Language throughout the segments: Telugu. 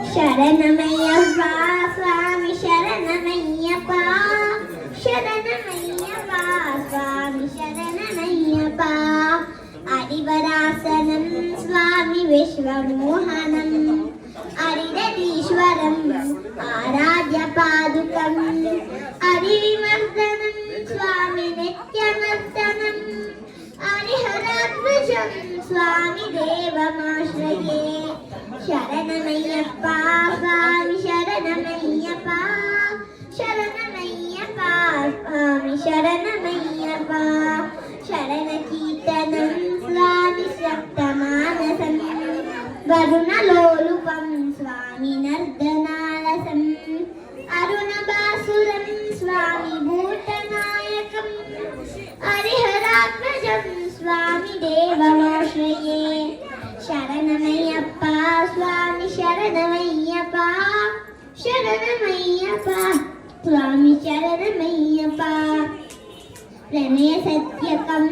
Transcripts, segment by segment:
శరణమయ్యప్ప స్వామి శరణమయ్యప్ప శరణమయ్యప్ప స్వామి శరణమయ్యప్ప అరివరాసనం స్వామి విశ్వమోహనం అరిదీశ్వరం ఆరాధ్య పాదుకం అరివిమర్దనం స్వామి నిత్యమర్దనం హరిహరాత్మజం స్వామి దేవమాశ్రయే శరణమయ్యప్ప స్వామి శరణమయ్యప్ప శరణమయ్యప్ప స్వామి శరణమయ్యప్ప శరణ కీర్తనం స్వామి శక్తమానసం వరుణలోలుపం స్వామి నర్దనాలసం అరుణబాసురం స్వామి భూతనాయకం హరిహరాత్మజం స్వామి దేవమాశ్రయే శరణమయ్యప్ప స్వామి శరణమయ్యప్ప శరణమయ్యప్ప స్వామి శరణమయ్యప్ప ప్రణయ సత్యకం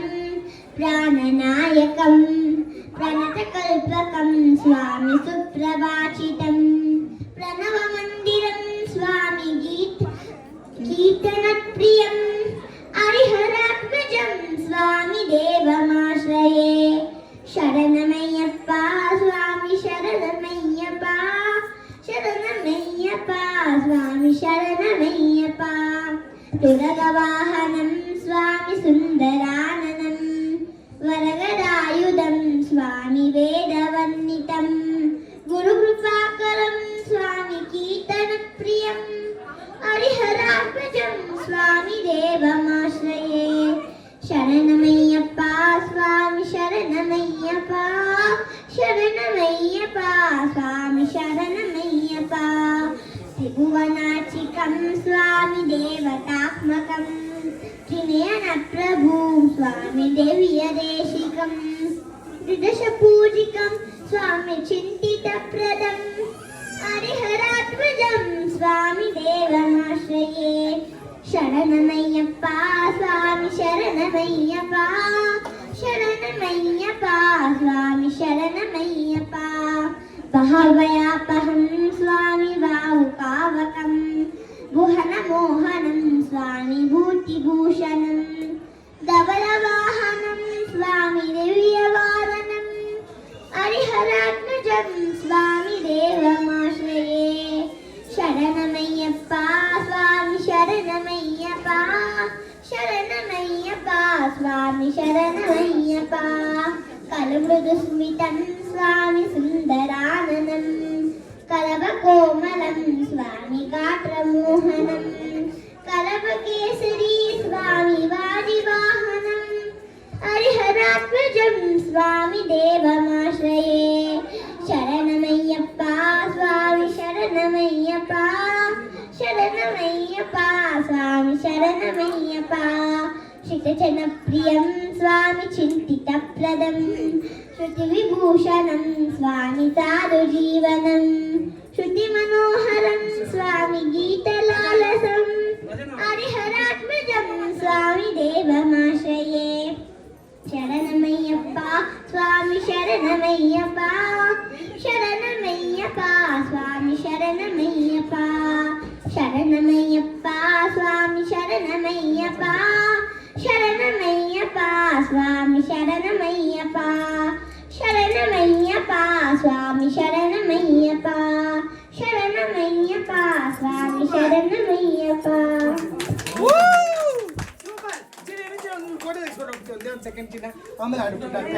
ప్రాణనాయకం ప్రణతకల్పకం స్వామి సుప్రభాషితం ప్రణవ మందిరం స్వామి కీర్తనప్రియం హరిహరాత్మజం స్వామి దేవమాశ్రయే శరణమయ్యప్ప స్వామి శరణమయ్యప్ప శరణమయ్యప్ప స్వామి శరణమయ్యప్ప తురగవాహనం స్వామి సుందరాననం వరగదాయుధం స్వామి వేదవర్ణితం గురుకృపాకరం స్వామి కీర్తనప్రియం హరిహరాత్మజం స్వామి దేవమాశ్రయే శరణమయ్యప్ప స్వామి శరణమయ్యప్ప శరణమయ్యప్ప స్వామి శరణమయ్యప్ప త్రిభువనాచికం స్వామి దేవతాత్మకం త్రినయన ప్రభుం స్వామి దివ్యదేశికం త్రిదశ పూజికం స్వామి చింతితప్రదం హరిహరాత్మజం స్వామి దేవమాశ్రయే శరణమయ్యప్ప స్వామి శరణమయ్యప్ప శరణమయ్యప్ప స్వామి శరణమయ్యప్ప భావయాపహం స్వామి భావుకావకం గుహనమోహనం స్వామి భూతిభూషణం ధవలవాహనం స్వామి దివ్యవారణం హరిహరాత్మజం స్వామి దేవమాశ్రయే శరణమయ్యప్ప స్వామి శరణమయ్యప్ప శరణమయ్యప్ప స్వామి శరణమయ్యప్ప కలమృదు స్మితం స్వామి సుందరాననం కలవకోమలం స్వామి గాత్రమోహనం కలవకేసరీ స్వామి వాజివాహనం హరిహరాత్మజం స్వామి దేవమాశ్రయే శరణమయ్యప్ప స్వామి శరణమయ్యప్ప శరణమయ్యప్ప స్వామి శరణమయ్యప్ప శిఖచనప్రియం స్వామి చింతితప్రదం శృతి విభూషణం స్వామి సాధు జీవనం శృతి మనోహరం స్వామి గీతలాలసం హరిహరాత్మజం స్వామి దేవమాశ్రయే శరణమయ్యప్ప స్వామి శరణమయ్యప్ప శరణమయ్యప్ప స్వామి శరణమయ్యప్ప శరణమయ్యప్ప స్వామి శరణమయ్యప్ప శరణమయ్యప్ప స్వామి శరణమయ్యప్ప శరణమయ్యప్ప స్వామి శరణమయ్యప్ప శరణమయ్యప్ప స్వామి శరణమయ్యప్ప సూపర్. సెకండ్ చిన్న ఆమె ఆడుకుంటారు